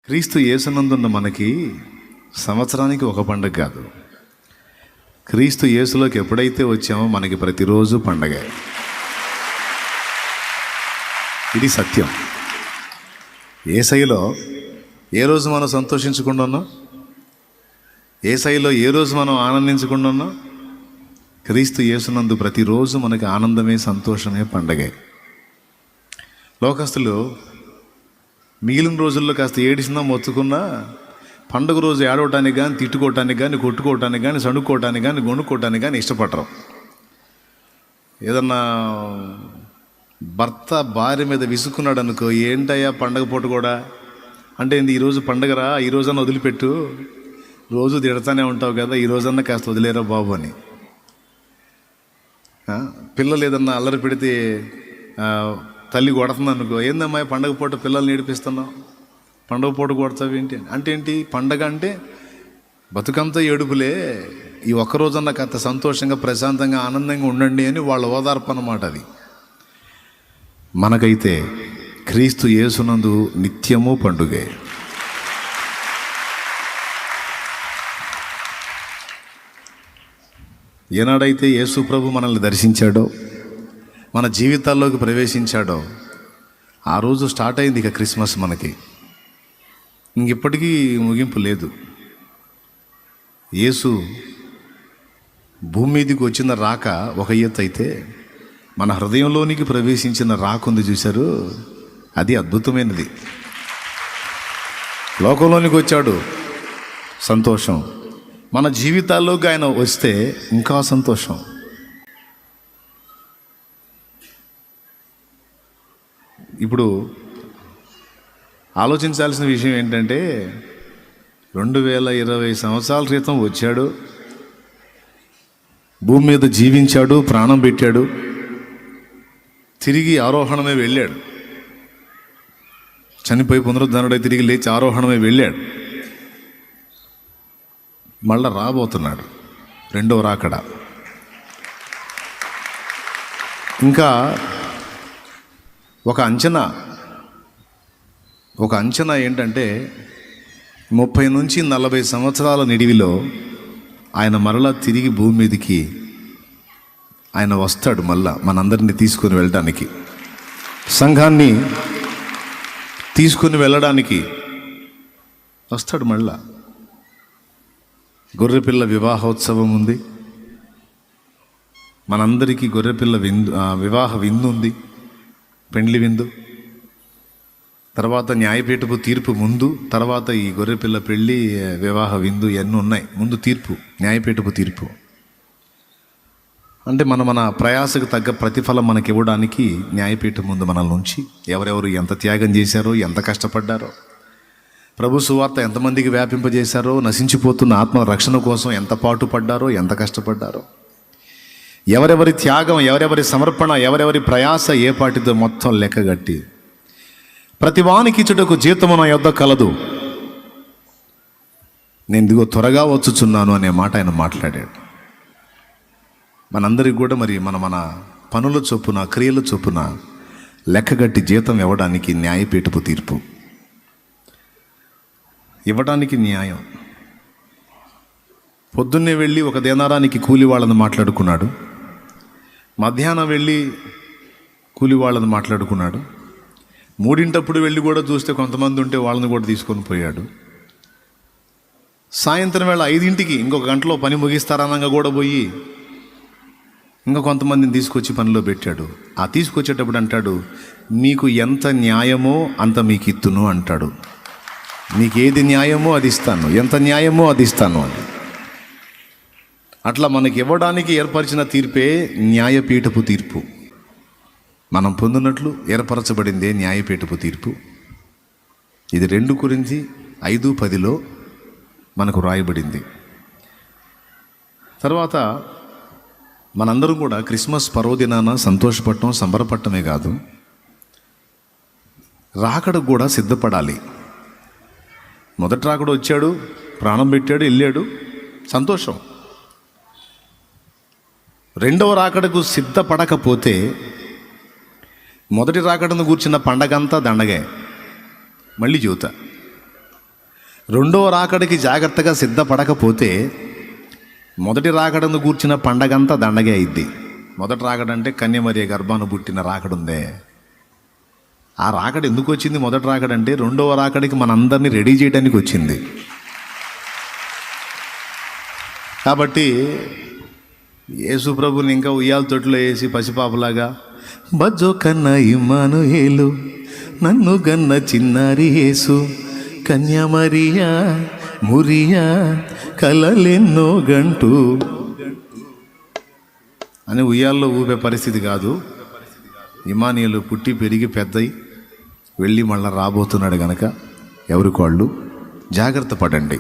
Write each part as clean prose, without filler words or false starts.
క్రీస్తు యేసునందున్న మనకి సంవత్సరానికి ఒక పండుగ కాదు. క్రీస్తు యేసులోకి ఎప్పుడైతే వచ్చామో మనకి ప్రతిరోజు పండగే. ఇది సత్యం. యేసయ్యలో ఏ రోజు మనం సంతోషించకుండా ఉన్నాం, యేసయ్యలో ఏ రోజు మనం ఆనందించకుండా ఉన్నాం, క్రీస్తు యేసునందు ప్రతిరోజు మనకి ఆనందమే, సంతోషమే, పండగే. లోకస్తులు మిగిలిన రోజుల్లో కాస్త ఏడిసినా మొత్తుకున్నా పండుగ రోజు ఏడవటానికి కానీ, తిట్టుకోవటానికి కానీ, కొట్టుకోవటానికి కానీ, సణుక్కోవటానికి కానీ, గొనుక్కోవటానికి కానీ ఇష్టపడరు. ఏదన్నా భర్త భార్య మీద విసుక్కున్నాడు అనుకో, ఏంటయ్యా పండగ పూట కూడా అంటే ఏంది, ఈరోజు పండగరా, ఈ రోజన్నా వదిలిపెట్టు, రోజు తిడతానే ఉంటావు కదా, ఈ రోజన్నా కాస్త వదిలేరా బాబు అని. పిల్లలు ఏదన్నా అల్లరి పెడితే తల్లి కొడుతుంది అనుకో, ఏందమ్మా పండగ పూట పిల్లల్ని ఏడిపిస్తున్నావు, పండగ పూట కొడతావు ఏంటి అంటే ఏంటి, పండగ అంటే బతుకంతా ఏడుపులే, ఈ ఒక్కరోజన్నా కాస్త సంతోషంగా, ప్రశాంతంగా, ఆనందంగా ఉండండి అని వాళ్ళ ఓదార్పు అన్నమాట అది. మనకైతే క్రీస్తు యేసునందు నిత్యము పండుగే. ఏనాడైతే యేసు ప్రభు మనల్ని దర్శించాడో, మన జీవితాల్లోకి ప్రవేశించాడో, ఆ రోజు స్టార్ట్ అయింది ఇక క్రిస్మస్ మనకి. ఇంకెప్పటికీ ముగింపు లేదు. యేసు భూమి మీదకి వచ్చిన రాక ఒక ఎత్తు అయితే, మన హృదయంలోనికి ప్రవేశించిన రాక ఉంది చూశారు, అది అద్భుతమైనది. లోకంలోనికి వచ్చాడు, సంతోషం. మన జీవితాల్లోకి ఆయన వస్తే ఇంకా సంతోషం. ఇప్పుడు ఆలోచించాల్సిన విషయం ఏంటంటే, 2020 సంవత్సరాల క్రితం వచ్చాడు, భూమి మీద జీవించాడు, ప్రాణం పెట్టాడు, తిరిగి ఆరోహణమే వెళ్ళాడు, చనిపోయి పునరుద్ధరణుడై తిరిగి లేచి ఆరోహణమే వెళ్ళాడు, మళ్ళా రాబోతున్నాడు, రెండవ రాకడ. ఇంకా ఒక అంచనా ఏంటంటే, 30 నుంచి 40 సంవత్సరాల నిడివిలో ఆయన మరలా తిరిగి భూమి మీదకి ఆయన వస్తాడు, మళ్ళా మనందరినీ తీసుకుని వెళ్ళడానికి, సంఘాన్ని తీసుకుని వెళ్ళడానికి వస్తాడు మళ్ళా. గొర్రెపిల్ల వివాహోత్సవం ఉంది, మనందరికీ గొర్రెపిల్ల వివాహ విందు ఉంది, పెండ్లి విందు. తర్వాత న్యాయపీఠపు తీర్పు ముందు, తర్వాత ఈ గొర్రెపిల్ల పెళ్ళి, వివాహ విందు ఇవన్నీ ఉన్నాయి. ముందు తీర్పు, న్యాయపీఠపు తీర్పు. అంటే మన ప్రయాసకు తగ్గ ప్రతిఫలం మనకి ఇవ్వడానికి న్యాయపీఠం ముందు మనల్ని ఉంచి, ఎవరెవరు ఎంత త్యాగం చేశారో, ఎంత కష్టపడ్డారో, ప్రభు సువార్త ఎంతమందికి వ్యాపింపజేశారో, నశించిపోతున్న ఆత్మ రక్షణ కోసం ఎంత పాటుపడ్డారో, ఎంత కష్టపడ్డారో, ఎవరెవరి త్యాగం, ఎవరెవరి సమర్పణ, ఎవరెవరి ప్రయాస ఏ పాటితో మొత్తం లెక్కగట్టి, ప్రతివానికి ఇచ్చుటకు జీతము నా యొద్ద కలదు, నేను ఇదిగో త్వరగా వచ్చుచున్నాను అనే మాట ఆయన మాట్లాడాడు. మనందరికి కూడా మరి మన పనుల చొప్పున, క్రియల చొప్పున లెక్కగట్టి జీతం ఇవ్వడానికి న్యాయపీఠపు తీర్పు, ఇవ్వడానికి న్యాయం. పొద్దున్నే వెళ్ళి ఒక దేనారానికి కూలి వాళ్ళని మాట్లాడుకున్నాడు, మధ్యాహ్నం వెళ్ళి కూలి వాళ్ళని మాట్లాడుకున్నాడు, 3 వెళ్ళి కూడా చూస్తే కొంతమంది ఉంటే వాళ్ళని కూడా తీసుకొని పోయాడు. సాయంత్రం వేళ 5 ఇంకొక గంటలో పని ముగిస్తారనంగా కూడా పోయి ఇంకా కొంతమందిని తీసుకొచ్చి పనిలో పెట్టాడు. ఆ తీసుకొచ్చేటప్పుడు అంటాడు, మీకు ఎంత న్యాయమో అంత మీకు ఇత్తును అంటాడు. మీకు ఏది న్యాయమో అది ఇస్తాను, ఎంత న్యాయమో అది ఇస్తాను అని. అట్లా మనకి ఇవ్వడానికి ఏర్పరిచిన తీర్పే న్యాయపీఠపు తీర్పు. మనం పొందినట్లు ఏర్పరచబడిందే న్యాయపీఠపు తీర్పు. ఇది 2 కొరింథీ 5:10 మనకు రాయబడింది. తర్వాత మనందరం కూడా క్రిస్మస్ పర్వదినాన సంతోషపడటం, సంబరపడటమే కాదు, రాకడకు కూడా సిద్ధపడాలి. మొదటి రాకడ వచ్చాడు, ప్రాణం పెట్టాడు, వెళ్ళాడు, సంతోషం. రెండవ రాకడకు సిద్ధపడకపోతే మొదటి రాకడను కూర్చున్న పండగంతా దండగే. మళ్ళీ చెబుతా, రెండవ రాకడికి జాగ్రత్తగా సిద్ధపడకపోతే మొదటి రాకడను కూర్చిన పండగంతా దండగే అయింది. మొదటి రాకడంటే కన్యమరియ గర్భాన్ని పుట్టిన రాకడుందే, ఆ రాకడ ఎందుకు వచ్చింది? మొదటి రాకడంటే రెండవ రాకడికి మనందరినీ రెడీ చేయడానికి వచ్చింది. కాబట్టి యేసు ప్రభుని ఇంకా ఉయ్యాల తొట్టులో వేసి పసిపాపలాగా బజ్జో కన్న ఇమ్మానుయేలు నన్ను గన్న చిన్నారి యేసు కన్యామరియా మురియా కలలెన్నో గంటూ అని ఉయ్యాల్లో ఊపే పరిస్థితి కాదు. ఇమానియలు పుట్టి పెరిగి పెద్దయి వెళ్ళి మళ్ళీ రాబోతున్నాడు గనక ఎవరికి వాళ్ళు జాగ్రత్త పడండి.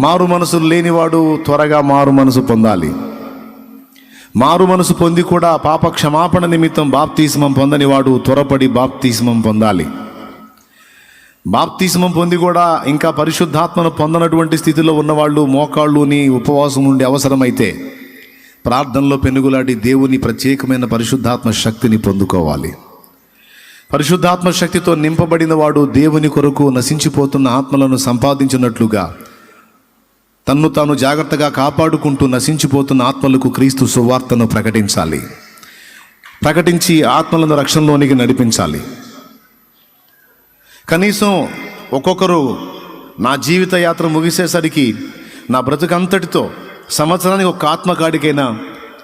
మారు మనసు లేనివాడు త్వరగా మారు మనసు పొందాలి. మారు మనసు పొంది కూడా పాప క్షమాపణ నిమిత్తం బాప్తిస్మం పొందని వాడు త్వరపడి బాప్తిస్మం పొందాలి. బాప్తిస్మం పొంది కూడా ఇంకా పరిశుద్ధాత్మను పొందనటువంటి స్థితిలో ఉన్నవాళ్ళు మోకాళ్ళుని ఉపవాసం ఉండి అవసరమైతే ప్రార్థనలో పెనుగులాడి దేవుని ప్రత్యేకమైన పరిశుద్ధాత్మ శక్తిని పొందుకోవాలి. పరిశుద్ధాత్మ శక్తితో నింపబడిన వాడు దేవుని కొరకు నశించిపోతున్న ఆత్మలను సంపాదించినట్లుగా తన్ను తాను జాగ్రత్తగా కాపాడుకుంటూ నశించిపోతున్న ఆత్మలకు క్రీస్తు సువార్తను ప్రకటించాలి. ప్రకటించి ఆత్మలను రక్షణలోనికి నడిపించాలి. కనీసం ఒక్కొక్కరు నా జీవిత యాత్ర ముగిసేసరికి నా బ్రతుకంతటితో సంవత్సరానికి ఒక ఆత్మకాడికైనా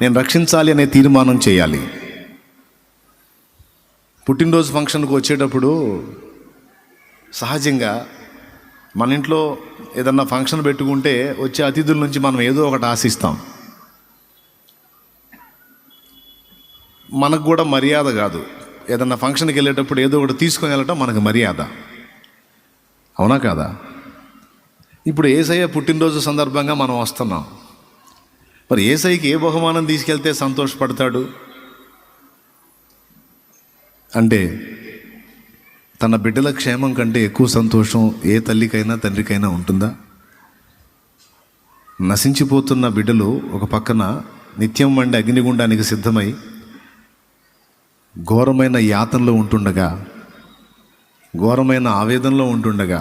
నేను రక్షించాలి అనే తీర్మానం చేయాలి. పుట్టినరోజు ఫంక్షన్కి వచ్చేటప్పుడు సహజంగా మన ఇంట్లో ఏదన్నా ఫంక్షన్ పెట్టుకుంటే వచ్చే అతిథుల నుంచి మనం ఏదో ఒకటి ఆశిస్తాం. మనకు కూడా మర్యాద కాదు, ఏదన్నా ఫంక్షన్కి వెళ్ళేటప్పుడు ఏదో ఒకటి తీసుకొని వెళ్ళటం మనకు మర్యాద, అవునా కాదా? ఇప్పుడు యేసయ్య పుట్టినరోజు సందర్భంగా మనం వస్తున్నాం. మరి యేసయ్యకి ఏ బహుమానం తీసుకెళ్తే సంతోషపడతాడు అంటే తన బిడ్డల క్షేమం కంటే ఎక్కువ సంతోషం ఏ తల్లికైనా తండ్రికైనా ఉంటుందా? నశించిపోతున్న బిడ్డలు ఒక పక్కన నిత్యం వండి అగ్నిగుండానికి సిద్ధమై ఘోరమైన యాతనలో ఉంటుండగా, ఘోరమైన ఆవేదనలో ఉంటుండగా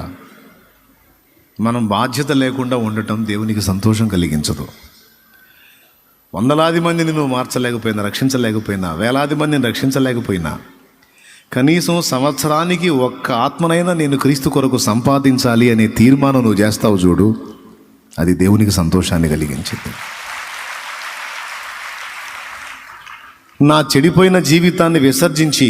మనం బాధ్యత లేకుండా ఉండటం దేవునికి సంతోషం కలిగించదు. వందలాది మందిని నువ్వు మార్చలేకపోయినా, రక్షించలేకపోయినా, వేలాది మందిని రక్షించలేకపోయినా, కనీసం సంవత్సరానికి ఒక్క ఆత్మనైనా నేను క్రీస్తు కొరకు సంపాదించాలి అనే తీర్మానం నువ్వు చేస్తావు చూడు, అది దేవునికి సంతోషాన్ని కలిగించింది. నా చెడిపోయిన జీవితాన్ని విసర్జించి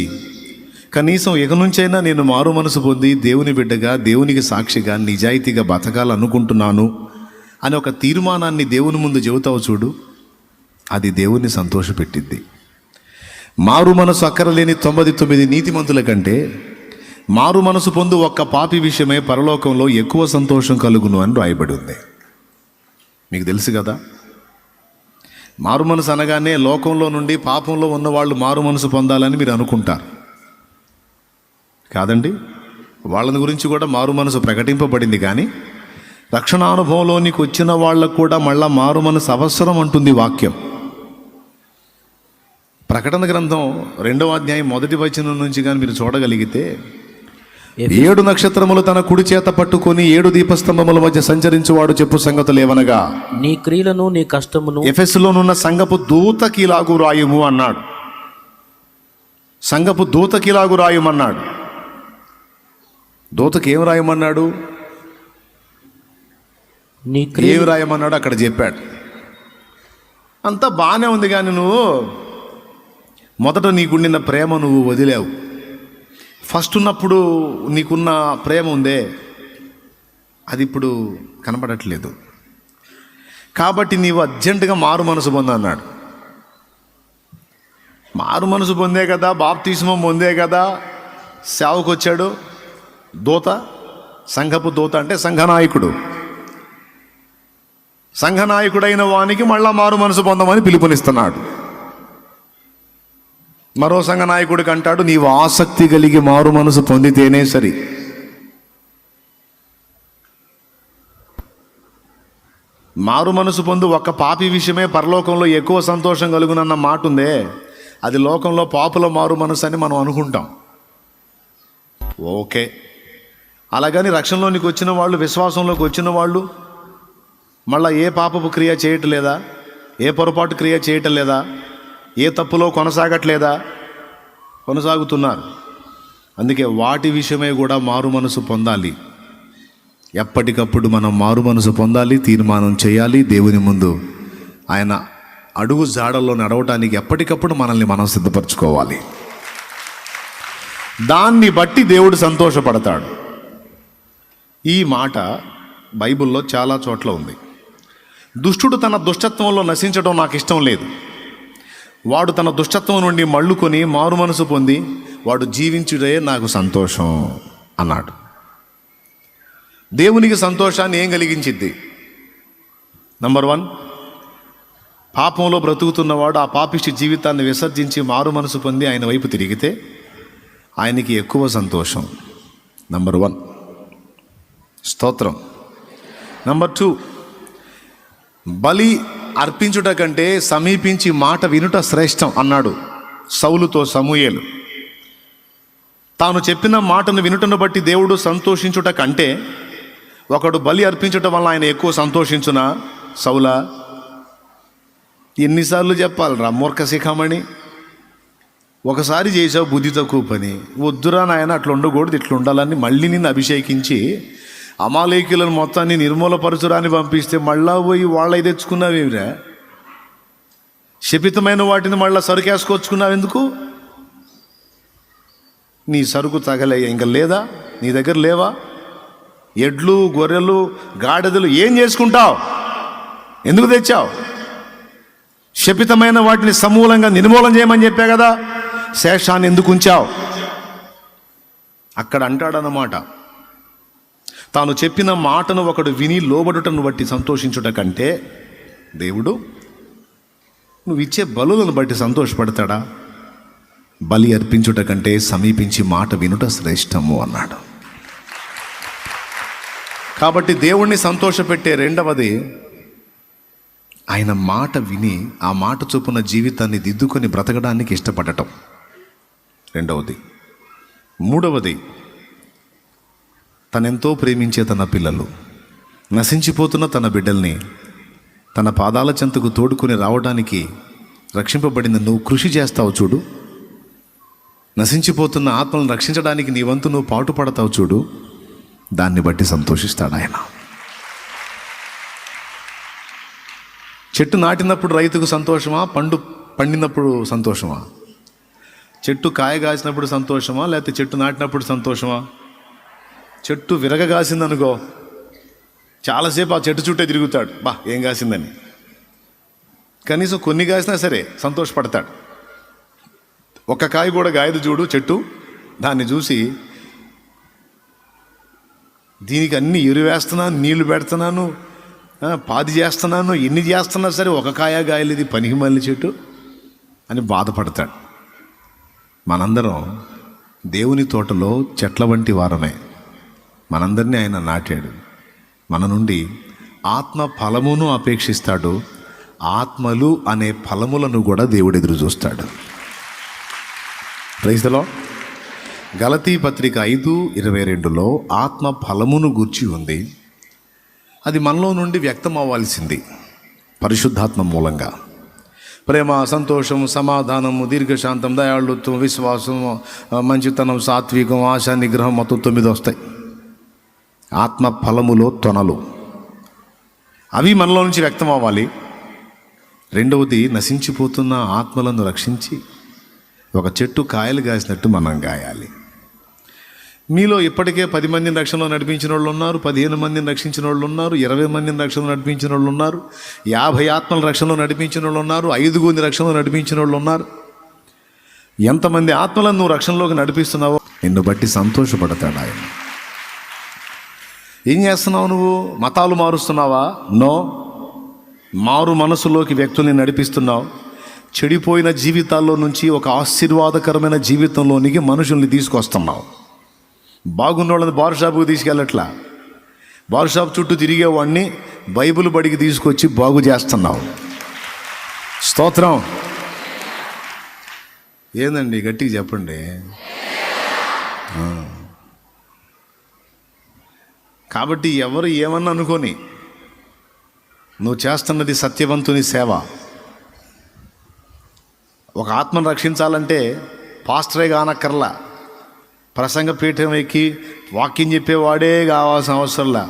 కనీసం ఇక నుంచైనా నేను మారు మనసు పొంది దేవుని బిడ్డగా, దేవునికి సాక్షిగా, నిజాయితీగా బతకాలనుకుంటున్నాను అని ఒక తీర్మానాన్ని దేవుని ముందు చెబుతావు చూడు, అది దేవుణ్ణి సంతోషపెట్టిద్ది. మారు మనసు అక్కరలేని 99 నీతిమంతుల కంటే మారు మనసు పొందు ఒక్క పాపి విషయమై పరలోకంలో ఎక్కువ సంతోషం కలుగును అని రాయబడి ఉంది. మీకు తెలుసు కదా, మారు మనసు అనగానే లోకంలో నుండి పాపంలో ఉన్నవాళ్ళు మారు మనసు పొందాలని మీరు అనుకుంటారు కాదండి. వాళ్ళని గురించి కూడా మారు మనసు ప్రకటింపబడింది. కానీ రక్షణానుభవంలోనికి వచ్చిన వాళ్ళకు కూడా మళ్ళా మారు మనసు అవసరం అంటుంది వాక్యం. ప్రకటన గ్రంథం 2వ అధ్యాయం 1వ వచనం నుంచి కానీ మీరు చూడగలిగితే 7 నక్షత్రములు తన కుడి చేత పట్టుకొని 7 దీపస్తంభముల మధ్య సంచరించువాడు చెప్పు సంగతులు ఏవనగా, నీ క్రియలను నీ కష్టమును ఎఫెసులోనున్న సంఘపు దూతకి ఇలాగు రాయుము అన్నాడు. సంఘపు దూతకి ఇలాగు రాయమన్నాడు. దూతకి ఏం రాయమన్నాడు? ఏం రాయమన్నాడు అక్కడ చెప్పాడు. అంతా బాగానే ఉంది, కానీ నువ్వు మొదట నీకుండిన ప్రేమ నువ్వు వదిలేవు. ఫస్ట్ ఉన్నప్పుడు నీకున్న ప్రేమ ఉందే, అది ఇప్పుడు కనపడట్లేదు. కాబట్టి నీవు అర్జెంటుగా మారు మనసు పొందన్నాడు. మారు మనసు పొందే కదా, బాప్తిస్మం పొందే కదా సేవకు వచ్చాడు. దూత, సంఘపు దూత అంటే సంఘనాయకుడు. సంఘనాయకుడైన వానికి మళ్ళా మారు మనసు పొందమని పిలుపునిస్తున్నాడు. మరో సంఘ నాయకుడికి అంటాడు, నీవు ఆసక్తి కలిగి మారు మనసు పొందితేనే సరి. మారు మనసు పొందు ఒక్క పాపి విషయమే పరలోకంలో ఎక్కువ సంతోషం కలుగునన్న మాట ఉందే, అది లోకంలో పాపుల మారు మనసు అని మనం అనుకుంటాం. ఓకే, అలాగని రక్షణలోనికి వచ్చిన వాళ్ళు, విశ్వాసంలోకి వచ్చిన వాళ్ళు మళ్ళీ ఏ పాపపు క్రియ చేయట్లేదా, ఏ పొరపాటు క్రియ చేయటం లేదా, ఏ తప్పులో కొనసాగట్లేదా? కొనసాగుతున్నారు. అందుకే వాటి విషయమై కూడా మారు మనసు పొందాలి. ఎప్పటికప్పుడు మనం మారు మనసు పొందాలి, తీర్మానం చేయాలి. దేవుని ముందు ఆయన అడుగు జాడల్లో నడవటానికి ఎప్పటికప్పుడు మనల్ని మనం సిద్ధపరచుకోవాలి. దాన్ని బట్టి దేవుడు సంతోషపడతాడు. ఈ మాట బైబిల్లో చాలా చోట్ల ఉంది. దుష్టుడు తన దుష్టత్వంలో నశించడం నాకు ఇష్టం లేదు. వాడు తన దుష్టత్వం నుండి మళ్ళుకొని మారు మనసు పొంది వాడు జీవించుడే నాకు సంతోషం అన్నాడు. దేవునికి సంతోషాన్ని ఏం కలిగించిద్ది? నంబర్ 1, పాపంలో బ్రతుకుతున్నవాడు ఆ పాపిష్టి జీవితాన్ని విసర్జించి మారు మనసు పొంది ఆయన వైపు తిరిగితే ఆయనకి ఎక్కువ సంతోషం. నంబర్ 1, స్తోత్రం. నంబర్ 2, బలి అర్పించుట కంటే సమీపించి మాట వినుట శ్రేష్టం అన్నాడు సౌలుతో సమూయేలు. తాను చెప్పిన మాటను వినుటను బట్టి దేవుడు సంతోషించుట కంటే ఒకడు బలి అర్పించటం వల్ల ఆయన ఎక్కువ సంతోషించునా? సౌలా, ఎన్నిసార్లు చెప్పాలి మూర్ఖ శిఖామణి? ఒకసారి చేసావు బుద్ధి తక్కువ పని, వద్దురా నాయన అట్లా ఉండకూడదు, ఇట్లా ఉండాలని మళ్ళీ నిన్ను అభిషేకించి అమాలేకులను మొత్తాన్ని నిర్మూలపరచురాని పంపిస్తే మళ్ళా పోయి వాళ్ళవి తెచ్చుకున్నావేమిరా? శపితమైన వాటిని మళ్ళా సరుకేసుకొచ్చుకున్నావు ఎందుకు? నీ సరుకు తగలే ఇంకా లేదా? నీ దగ్గర లేవా? ఎడ్లు, గొర్రెలు, గాడిదలు ఏం చేసుకుంటావు? ఎందుకు తెచ్చావు? శపితమైన వాటిని సమూలంగా నిర్మూలన చేయమని చెప్పా కదా, శేషాన్ని ఎందుకు ఉంచావు? అక్కడ అంటాడన్నమాట, తాను చెప్పిన మాటను ఒకడు విని లోబడుటను బట్టి సంతోషించుట కంటే దేవుడు నువ్వు ఇచ్చే బలులను బట్టి సంతోషపడతాడా? బలి అర్పించుట కంటే సమీపించి మాట వినుట శ్రేష్టము అన్నాడు. కాబట్టి దేవుణ్ణి సంతోషపెట్టే రెండవది ఆయన మాట విని ఆ మాట చొప్పున జీవితాన్ని దిద్దుకొని బ్రతకడానికి ఇష్టపడటం రెండవది. మూడవది, తనెంతో ప్రేమించే తన పిల్లలు, నశించిపోతున్న తన బిడ్డల్ని తన పాదాల చెంతకు తోడుకొని రావడానికి రక్షింపబడిన నువ్వు కృషి చేస్తావు చూడు, నశించిపోతున్న ఆత్మలను రక్షించడానికి నీ వంతు నువ్వు పాటుపడతావు చూడు, దాన్ని బట్టి సంతోషిస్తాడు ఆయన. చెట్టు నాటినప్పుడు రైతుకు సంతోషమా? పండినప్పుడు సంతోషమా? చెట్టు కాయ కాసినప్పుడు సంతోషమా? లేకపోతే చెట్టు నాటినప్పుడు సంతోషమా? చెట్టు విరగగాసిందనుకో, చాలాసేపు ఆ చెట్టు చుట్టే తిరుగుతాడు, బా ఏం కాసిందని. కనీసం కొన్ని కాసినా సరే సంతోషపడతాడు. ఒక్క కాయ కూడా గాయదు చూడు చెట్టు, దాన్ని చూసి దీనికి అన్ని ఎరువేస్తున్నాను, నీళ్లు పెడుతున్నాను, పాది చేస్తున్నాను, ఎన్ని చేస్తున్నా సరే ఒక కాయ గాయలేదు, పనికి మళ్ళీ చెట్టు అని బాధపడతాడు. మనందరం దేవుని తోటలో చెట్ల వంటి వారమే. మనందరినీ ఆయన నాటాడు. మన నుండి ఆత్మ ఫలమును అపేక్షిస్తాడు. ఆత్మలు అనే ఫలములను కూడా దేవుడు ఎదురు చూస్తాడు. Praise the Lord. గలతీ పత్రిక 5:22లో ఆత్మ ఫలమును గూర్చి ఉంది. అది మనలో నుండి వ్యక్తం అవ్వాల్సింది పరిశుద్ధాత్మ మూలంగా. ప్రేమ, సంతోషం, సమాధానము, దీర్ఘశాంతం, దయాళుత్వం, విశ్వాసం, మంచితనం, సాత్వికం, ఆశ, నిగ్రహం మొత్తం 9 వస్తాయి. ఆత్మ ఫలములో తొనలు అవి మనలో నుంచి వ్యక్తం అవ్వాలి. రెండవది, నశించిపోతున్న ఆత్మలను రక్షించి ఒక చెట్టు కాయలు కాసినట్టు మనం గాయాలి. మీలో ఇప్పటికే 10 మందిని రక్షణలో నడిపించిన వాళ్ళు ఉన్నారు, 15 మందిని రక్షించిన వాళ్ళు ఉన్నారు, 20 మందిని రక్షణలో నడిపించిన వాళ్ళు ఉన్నారు, 50 ఆత్మల రక్షణలో నడిపించిన వాళ్ళు ఉన్నారు, 5 రక్షణలో నడిపించిన వాళ్ళు ఉన్నారు. ఎంతమంది ఆత్మలను నువ్వు రక్షణలోకి నడిపిస్తున్నావో నిన్ను బట్టి సంతోషపడతాడు ఆయన. ఏం చేస్తున్నావు నువ్వు? మతాలు మారుస్తున్నావా? నో. మారు మనసులోకి వ్యక్తుల్ని నడిపిస్తున్నావు. చెడిపోయిన జీవితాల్లో నుంచి ఒక ఆశీర్వాదకరమైన జీవితంలోనికి మనుషుల్ని తీసుకొస్తున్నావు. బాగున్న వాళ్ళని బార్ షాప్కి తీసుకెళ్ళట్లా, బార్ షాప్ చుట్టూ తిరిగేవాడిని బైబిల్ బడికి తీసుకొచ్చి బాగు చేస్తున్నావు. స్తోత్రం. ఏందండి గట్టిగా చెప్పండి. కాబట్టి ఎవరు ఏమన్నా అనుకోని, నువ్వు చేస్తున్నది సత్యవంతుని సేవ. ఒక ఆత్మను రక్షించాలంటే పాస్టరే కానక్కర్లా, ప్రసంగ పీఠం ఎక్కి వాక్యం చెప్పేవాడే కావాల్సిన అవసరంలా.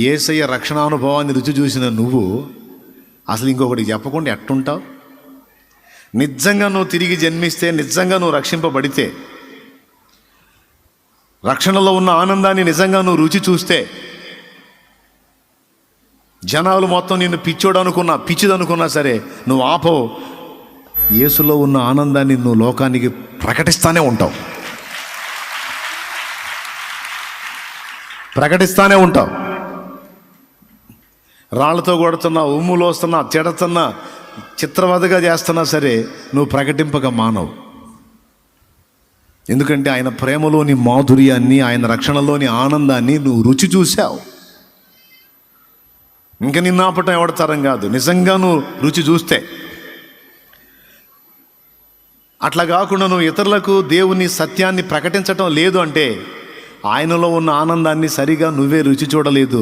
యేసయ్య రక్షణానుభవాన్ని రుచి చూసిన నువ్వు అసలు ఇంకొకటి చెప్పకుండా ఎట్టుంటావు? నిజంగా నువ్వు తిరిగి జన్మిస్తే, నిజంగా నువ్వు రక్షింపబడితే, రక్షణలో ఉన్న ఆనందాన్ని నిజంగా నువ్వు రుచి చూస్తే, జనాలు మొత్తం నిన్ను పిచ్చోడు అనుకున్నా, పిచ్చిదనుకున్నా సరే నువ్వు ఆపవు. యేసులో ఉన్న ఆనందాన్ని నువ్వు లోకానికి ప్రకటిస్తానే ఉంటావు, ప్రకటిస్తానే ఉంటావు. రాళ్లతో కొడుతున్నా, ఉమ్ములు వస్తున్నా, చెడుతున్నా, చిత్రవదగా చేస్తున్నా సరే నువ్వు ప్రకటింపక మానవు. ఎందుకంటే ఆయన ప్రేమలోని మాధుర్యాన్ని, ఆయన రక్షణలోని ఆనందాన్ని నువ్వు రుచి చూశావు. ఇంకా నిన్ను ఆపటం ఎవడతరం కాదు, నిజంగా నువ్వు రుచి చూస్తే. అట్లా కాకుండా నువ్వు ఇతరులకు దేవుని సత్యాన్ని ప్రకటించటం లేదు అంటే ఆయనలో ఉన్న ఆనందాన్ని సరిగా నువ్వే రుచి చూడలేదు,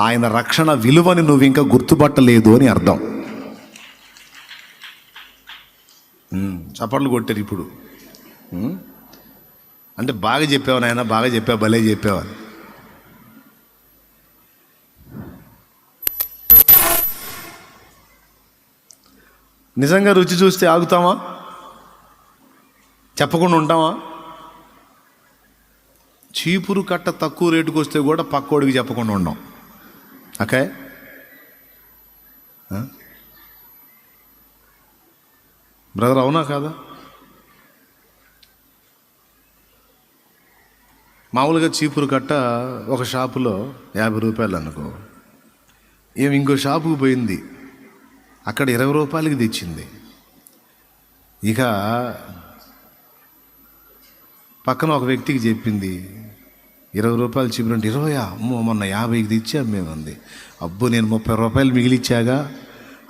ఆయన రక్షణ విలువని నువ్వు ఇంకా గుర్తుపట్టలేదు అని అర్థం. చప్పట్లు కొట్టారు ఇప్పుడు. అంటే బాగా చెప్పావు నాయన, బాగా చెప్పావు, భలే చెప్పావు అని. నిజంగా రుచి చూస్తే ఆగుతామా? చెప్పకుండా ఉంటామా? చీపురు కట్ట తక్కువ రేటుకు వస్తే కూడా పక్కోడికి చెప్పకుండా ఉండం. ఓకే, బ్రదర్, అవునా కాదా? మామూలుగా చీపురు కట్ట ఒక షాపులో 50 రూపాయలు అనుకో, ఏమి ఇంకో షాపుకి పోయింది, అక్కడ 20 రూపాయలకి తెచ్చింది. ఇక పక్కన ఒక వ్యక్తికి చెప్పింది, 20 రూపాయలు చీపురు అంటే 20, అమ్మో మొన్న 50కి తెచ్చాం మేమంది. అబ్బో నేను 30 రూపాయలు మిగిలిచ్చాగా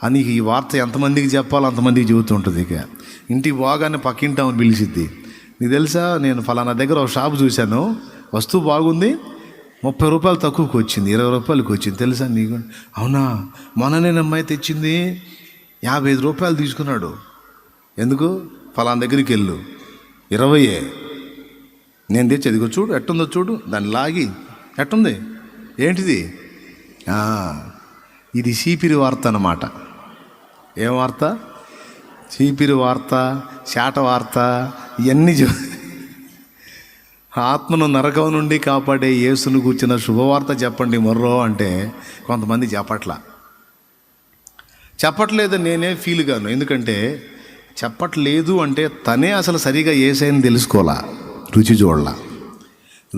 అని ఈ వార్త ఎంతమందికి చెప్పాలో అంతమందికి చెబుతుంటుంది. ఇక ఇంటికి పోగానే పక్కింటి ఆమెను పిలిచిద్ది, నీకు తెలుసా నేను ఫలానా దగ్గర ఒక షాపు చూశాను, వస్తువు బాగుంది, 30 రూపాయలు తక్కువకి వచ్చింది, 20 రూపాయలకి వచ్చింది తెలుసా నీకు? అవునా, మొన్న నేను అమ్మాయి తెచ్చింది 55 రూపాయలు తీసుకున్నాడు. ఎందుకు? ఫలానా దగ్గరికి వెళ్ళు, 20 నేను తెచ్చి, ఎదిగో చూడు ఎట్టుందో చూడు, దాన్ని లాగి ఎట్టుంది, ఏంటిది? ఇది చీపిరి వార్త అన్నమాట. ఏం వార్త? చీపిరి వార్త, శాట వార్త, ఇవన్నీ ఆత్మను నరకం నుండి కాపాడే యేసును కూర్చిన శుభవార్త చెప్పండి మొర్రో అంటే కొంతమంది చెప్పట్లేదు. నేనే ఫీల్ గాను, ఎందుకంటే చెప్పట్లేదు అంటే తనే అసలు సరిగా యేసయ్యని తెలుసుకోవాలా, రుచి చూడాల.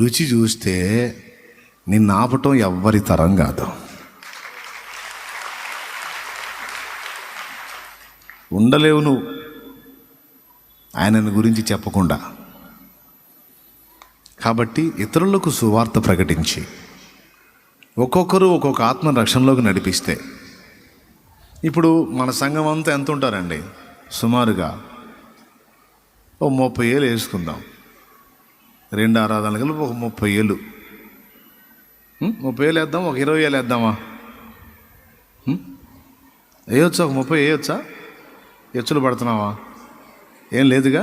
రుచి చూస్తే నిన్ను ఆపటం ఎవ్వరి తరం కాదు. ఉండలేవు నువ్వు ఆయనని గురించి చెప్పకుండా. కాబట్టి ఇతరులకు సువార్త ప్రకటించి ఒక్కొక్కరు ఒక్కొక్క ఆత్మ రక్షణలోకి నడిపిస్తే, ఇప్పుడు మన సంఘం అంతా ఎంత ఉంటారండి? సుమారుగా 30 ఏళ్ళు వేసుకుందాం, 2 ఆరాధనలు కలిపి ఒక 30 ఏళ్ళు. 30 ఏళ్ళు వేద్దాం, ఒక 20 ఏళ్ళు వేద్దామా? వేయొచ్చా? ఒక 30 వేయొచ్చా? ఎచ్చులు పడుతున్నావా? ఏం లేదుగా,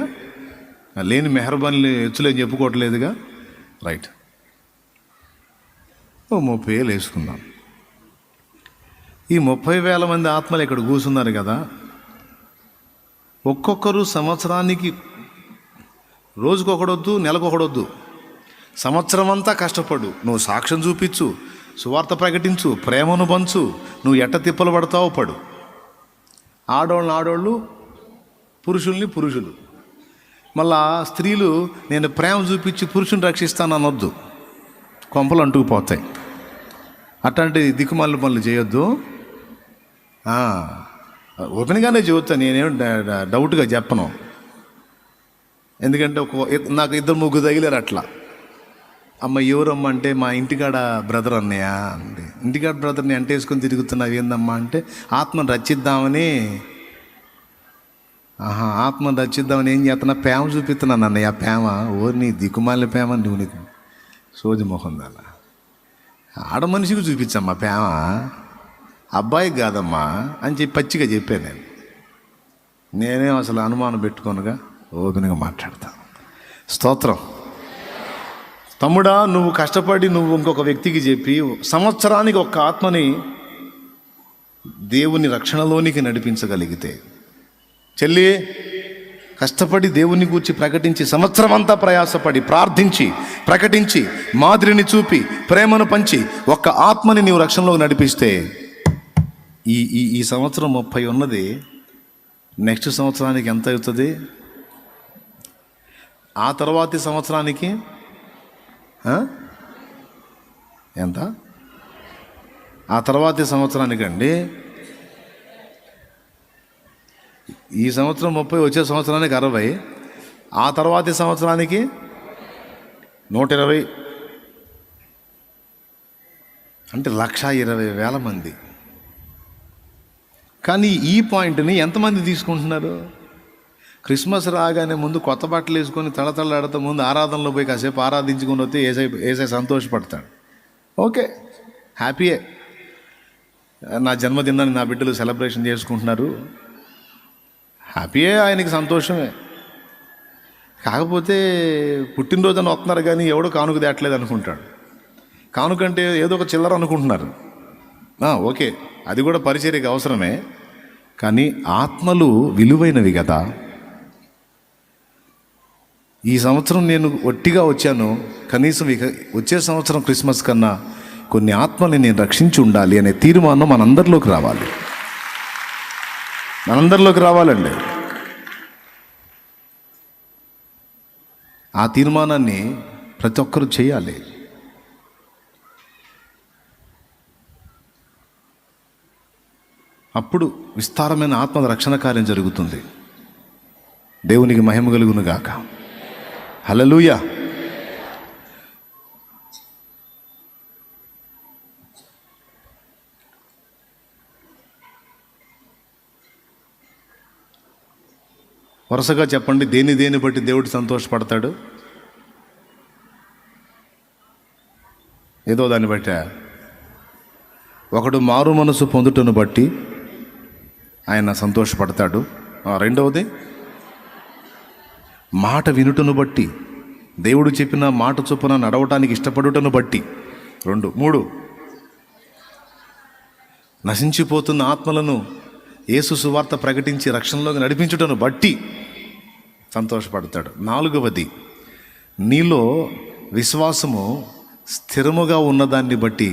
లేని మెహర్బాన్లు ఎచ్చులు ఏం చెప్పుకోవట్లేదుగా. రైట్, ఓ 30 ఏళ్ళు వేసుకుందాం. ఈ 30,000 మంది ఆత్మలు ఇక్కడ కూర్చున్నారు కదా, ఒక్కొక్కరు సంవత్సరానికి రోజుకొకడొద్దు, నెలకొకడొద్దు, సంవత్సరం అంతా కష్టపడు, నువ్వు సాక్ష్యం చూపించు, సువార్త ప్రకటించు, ప్రేమను పంచు, నువ్వు ఎట్ట తిప్పలు పడతావు పడు. ఆడోళ్ళు, పురుషులు. మళ్ళా స్త్రీలు నేను ప్రేమ చూపించి పురుషుని రక్షిస్తాను అనొద్దు, కొంపలు అంటుకుపోతాయి. అట్లాంటి దిక్కుమాల పనులు చేయొద్దు. ఓపెన్గానే చెబుతాను, నేనేం డౌట్గా చెప్పను. ఎందుకంటే నాకు 2-3 తగిలారు అట్లా. అమ్మ ఎవరమ్మ అంటే మా ఇంటికాడ బ్రదర్ అన్నయ్య అండి. ఇంటికాడ బ్రదర్ని అంటేసుకొని తిరుగుతున్నావు ఏందమ్మా అంటే ఆత్మను రచిద్దామని. ఆత్మను రచిద్దామని ఏం చేస్తున్నా? ప్రేమ చూపిస్తున్నాను అన్నయ్య. ప్రేమ? ఓ నీ దిక్కుమాలిన ప్రేమ, నువ్వు నీ సోది మొహం దాన. ఆడ మనిషికి చూపించమ్మా ప్రేమ, అబ్బాయికి కాదమ్మా అని చెప్పి పచ్చిగా చెప్పాను నేనేం అసలు అనుమానం పెట్టుకోనుగా ఓపెన్గా మాట్లాడతాను. స్తోత్రం. తమ్ముడా, నువ్వు కష్టపడి నువ్వు ఇంకొక వ్యక్తికి చెప్పి సంవత్సరానికి ఒక్క ఆత్మని దేవుని రక్షణలోనికి నడిపించగలిగితే, చెల్లి కష్టపడి దేవుని గూర్చి ప్రకటించి సంవత్సరం అంతా ప్రయాసపడి ప్రార్థించి ప్రకటించి మాదిరిని చూపి ప్రేమను పంచి ఒక్క ఆత్మని నీవు రక్షణలోకి నడిపిస్తే ఈ ఈ ఈ సంవత్సరం 30 ఉన్నది, నెక్స్ట్ సంవత్సరానికి ఎంత అవుతుంది? ఆ తర్వాతి సంవత్సరానికి ఎంత? ఆ తర్వాతి సంవత్సరానికి అండి, ఈ సంవత్సరం 30, వచ్చే సంవత్సరానికి 60, ఆ తర్వాతి సంవత్సరానికి 120, అంటే 1,20,000 మంది. కానీ ఈ పాయింట్ని ఎంతమంది తీసుకుంటున్నారు? క్రిస్మస్ రాగానే ముందు కొత్త బట్టలు వేసుకొని తళతళలాడుతూ ముందు ఆరాధనలో పోయి కాసేపు ఆరాధించుకుని వస్తే ఏసై సంతోషపడతాడు. ఓకే, హ్యాపీయే, నా జన్మదినాన్ని నా బిడ్డలు సెలబ్రేషన్ చేసుకుంటున్నారు, హ్యాపీయే, ఆయనకి సంతోషమే. కాకపోతే పుట్టినరోజున వస్తున్నారు కానీ ఎవడో కానుక తేట్లేదు అనుకుంటాడు. కానుకంటే ఏదో ఒక చిల్లర అనుకుంటున్నారు. ఓకే, అది కూడా పరిచర్యకి అవసరమే, కానీ ఆత్మలు విలువైనవి కదా. ఈ సంవత్సరం నేను ఒట్టిగా వచ్చాను, కనీసం ఇక వచ్చే సంవత్సరం క్రిస్మస్ కన్నా కొన్ని ఆత్మల్ని నేను రక్షించి ఉండాలి అనే తీర్మానం మనందరిలోకి రావాలి, మనందరిలోకి రావాలండి. ఆ తీర్మానాన్ని ప్రతి ఒక్కరూ చేయాలి. అప్పుడు విస్తారమైన ఆత్మల రక్షణ కార్యం జరుగుతుంది. దేవునికి మహిమ కలుగును గాక. హల్లెలూయా. వరుసగా చెప్పండి, దేని బట్టి దేవుడు సంతోషపడతాడు? ఏదో దాన్ని బట్టి. ఒకడు మారు మనసు పొందుటను బట్టి ఆయన సంతోషపడతాడు. రెండవది మాట వినుటను బట్టి, దేవుడు చెప్పిన మాట చొప్పున నడవటానికి ఇష్టపడుటను బట్టి. 2, 3 నశించిపోతున్న ఆత్మలను యేసు సువార్త ప్రకటించి రక్షణలోకి నడిపించుటను బట్టి సంతోషపడతాడు. 4వది నీలో విశ్వాసము స్థిరముగా ఉన్నదాన్ని బట్టి,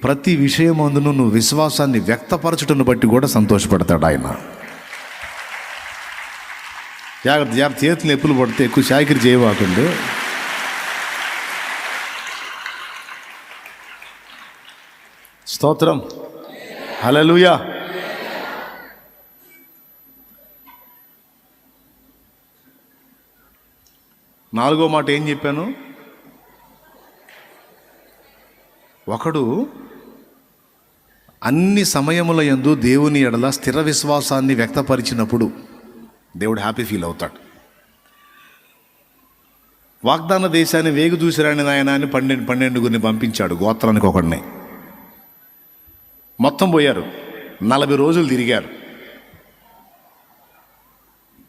ప్రతి విషయమందును నువ్వు విశ్వాసాన్ని వ్యక్తపరచుటను బట్టి కూడా సంతోషపడతాడు ఆయన. జాగ్రత్త, చేతులు ఎప్పులు పడితే ఎక్కువ చాకిరి చేయవాకండి. స్తోత్రం. హల్లెలూయా. నాలుగో మాట ఏం చెప్పాను? ఒకడు అన్ని సమయముల యందు దేవుని ఎడల స్థిర విశ్వాసాన్ని వ్యక్తపరిచినప్పుడు దేవుడు హ్యాపీ ఫీల్ అవుతాడు. వాగ్దాన దేశాన్ని వేగు చూసిరాని నాయన అని 12 పంపించాడు, గోత్రానికి ఒకడిని. మొత్తం పోయారు, 40 రోజులు తిరిగారు.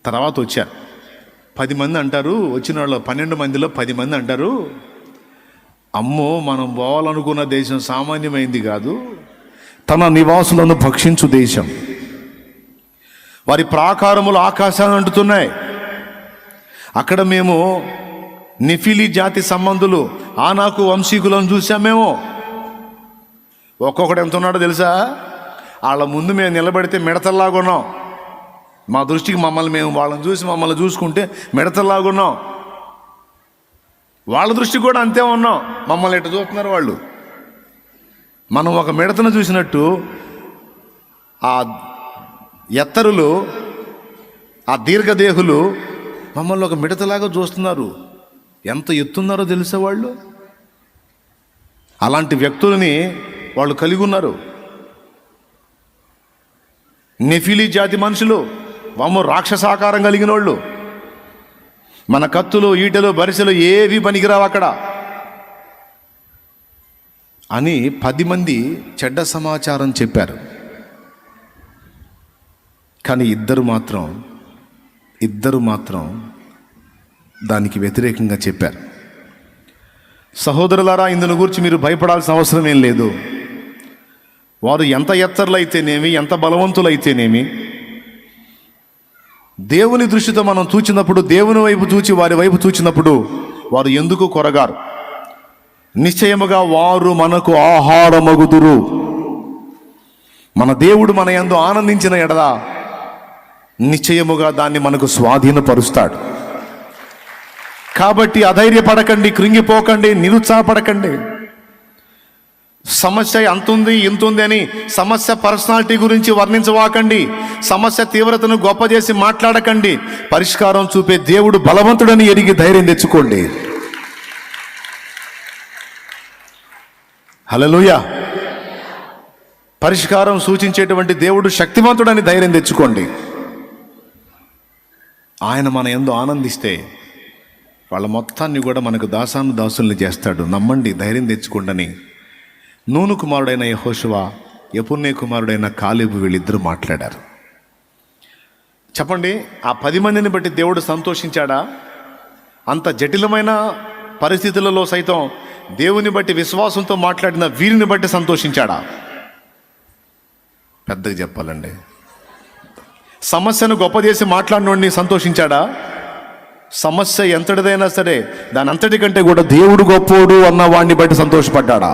తర్వాత వచ్చారు. 10 మంది అంటారు, వచ్చిన వాళ్ళు 12 మందిలో 10 మంది అంటారు, అమ్మో మనం పోవాలనుకున్న దేశం సామాన్యమైంది కాదు, తన నివాసులను భక్షించు దేశం, వారి ప్రాకారములు ఆకాశాన్ని అంటుతున్నాయి, అక్కడ మేము నిఫిలి జాతి సంబంధులు ఆనాకు వంశీకులను చూసామేమో. ఒక్కొక్కడు ఎంత ఉన్నాడో తెలుసా? వాళ్ళ ముందు మేము నిలబడితే మిడతల్లాగున్నాం, మా దృష్టికి మేము వాళ్ళని చూసి మమ్మల్ని చూసుకుంటే మిడతల్లాగున్నాం, వాళ్ళ దృష్టి కూడా అంతే ఉన్నాం, మమ్మల్ని ఎట్లా చూస్తున్నారు వాళ్ళు. మనం ఒక మిడతను చూసినట్టు ఆ ఎత్తరులు, ఆ దీర్ఘదేహులు మమ్మల్ని ఒక మిడతలాగా చూస్తున్నారు. ఎంత ఎత్తున్నారో తెలుసా వాళ్ళు? అలాంటి వ్యక్తులని వాళ్ళు కలిగి ఉన్నారు. నెఫిలీ జాతి మనుషులు, రాక్షసాకారం కలిగిన వాళ్ళు. మన కత్తులు, ఈటెలు, బరిసెలు ఏవి పనికిరావు అక్కడ. అని 10 మంది చెడ్డ సమాచారం చెప్పారు. కానీ ఇద్దరు మాత్రం దానికి వ్యతిరేకంగా చెప్పారు. సహోదరులారా, ఇందును గురించి మీరు భయపడాల్సిన అవసరం ఏం లేదు. వారు ఎంత ఎత్తర్లైతేనేమి, ఎంత బలవంతులైతేనేమి, దేవుని దృష్టితో మనం చూచినప్పుడు, దేవుని వైపు చూచి వారి వైపు చూచినప్పుడు వారు ఎందుకు కొరగారు? నిశ్చయముగా వారు మనకు ఆహారమగుదురు. మన దేవుడు మన యందు ఆనందించిన ఎడల నిశ్చయముగా దాన్ని మనకు స్వాధీనపరుస్తాడు. కాబట్టి అధైర్యపడకండి, కృంగిపోకండి, నిరుత్సాహపడకండి. సమస్య అంతుంది ఇంతుంది అని సమస్య పర్సనాలిటీ గురించి వర్ణించవాకండి. సమస్య తీవ్రతను గొప్ప చేసి మాట్లాడకండి. పరిష్కారం చూపే దేవుడు బలవంతుడని ఎరిగి ధైర్యం తెచ్చుకోండి. హల్లెలూయా. పరిష్కారం సూచించేటువంటి దేవుడు శక్తివంతుడని ధైర్యం తెచ్చుకోండి. ఆయన మన యందు ఆనందిస్తే వాళ్ళ మొత్తాన్ని కూడా మనకు దాసుల్ని చేస్తాడు. నమ్మండి, ధైర్యం తెచ్చుకోండి. నూను కుమారుడైన యెహోషువ, యెఫున్నె కుమారుడైన కాలేబు వీళ్ళిద్దరూ మాట్లాడారు. చెప్పండి, ఆ 10 మందిని బట్టి దేవుడు సంతోషించాడా? అంత జటిలమైన పరిస్థితులలో సైతం దేవుని బట్టి విశ్వాసంతో మాట్లాడిన వీరిని బట్టి సంతోషించాడా? పెద్దగా చెప్పాలండి. సమస్యను గొప్ప చేసి మాట్లాడినోడిని సంతోషించాడా? సమస్య ఎంతటిదైనా సరే దాని అంతటి కంటే కూడా దేవుడు గొప్పోడు అన్న వాడిని బట్టి సంతోషపడ్డాడా?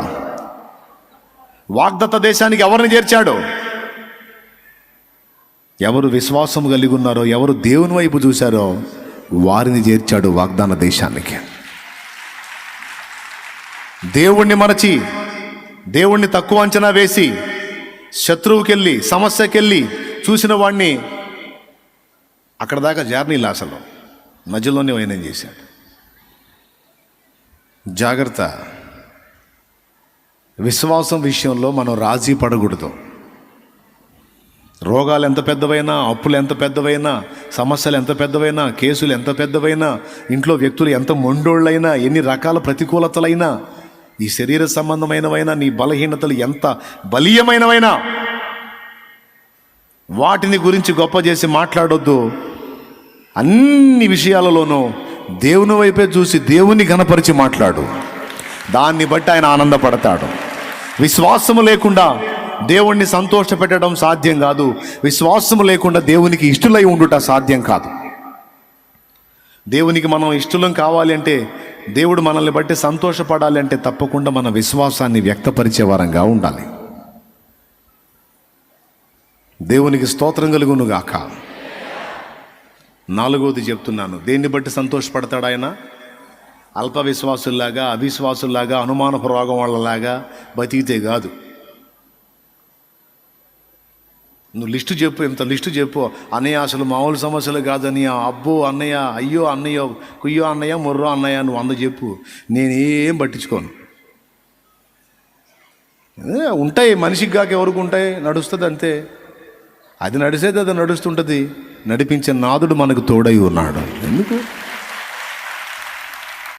వాగ్దత్త దేశానికి ఎవరిని చేర్చాడు? ఎవరు విశ్వాసం కలిగి ఉన్నారో, ఎవరు దేవుని వైపు చూశారో వారిని చేర్చాడు వాగ్దాన దేశానికి. దేవుణ్ణి మరచి, దేవుణ్ణి తక్కువ అంచనా వేసి, శత్రువుకెళ్ళి, సమస్యకెళ్ళి చూసిన వాడిని అక్కడ దాకా జర్నీలు అసలు మధ్యలోనే వైనం చేశాడు. జాగ్రత్త. విశ్వాసం విషయంలో మనం రాజీ పడకూడదు. రోగాలు ఎంత పెద్దవైనా, అప్పులు ఎంత పెద్దవైనా, సమస్యలు ఎంత పెద్దవైనా, కేసులు ఎంత పెద్దవైనా, ఇంట్లో వ్యక్తులు ఎంత మొండోళ్ళైనా, ఎన్ని రకాల ప్రతికూలతలైనా, ఈ శరీర సంబంధమైనవైనా, నీ బలహీనతలు ఎంత బలీయమైనవైనా వాటిని గురించి గొప్ప చేసి మాట్లాడొద్దు. అన్ని విషయాలలోనూ దేవుని వైపే చూసి దేవుని ఘనపరిచి మాట్లాడు. దాన్ని బట్టి ఆయన ఆనందపడతాడు. విశ్వాసము లేకుండా దేవుణ్ణి సంతోషపెట్టడం సాధ్యం కాదు. విశ్వాసము లేకుండా దేవునికి ఇష్టలై ఉండుట సాధ్యం కాదు. దేవునికి మనం ఇష్టలం కావాలి అంటే, దేవుడు మనల్ని బట్టి సంతోషపడాలి అంటే తప్పకుండా మన విశ్వాసాన్ని వ్యక్తపరిచే వారంగా ఉండాలి. దేవునికి స్తోత్రం కలుగును గాక. 4వది చెప్తున్నాను, దేన్ని బట్టి సంతోషపడతాడు ఆయన? అల్ప విశ్వాసుల్లాగా, అవిశ్వాసుల్లాగా, అనుమానపు రోగం వాళ్ళలాగా బతికితే కాదు. నువ్వు లిస్టు చెప్పు, ఇంత లిస్టు చెప్పు. అన్నయ్య అసలు మామూలు సమస్యలు కాదని, అబ్బో అన్నయ్య, అయ్యో అన్నయ్య, కుయ్యో అన్నయ్య, మొర్రో అన్నయ్య, నువ్వు 100 చెప్పు, నేనేం పట్టించుకోను. ఉంటాయి, మనిషికి కాక ఎవరికి ఉంటాయి, నడుస్తుంది అంతే. అది నడిచేది అది నడుస్తుంటుంది. నడిపించే నాదుడు మనకు తోడై ఉన్నాడు. ఎందుకు?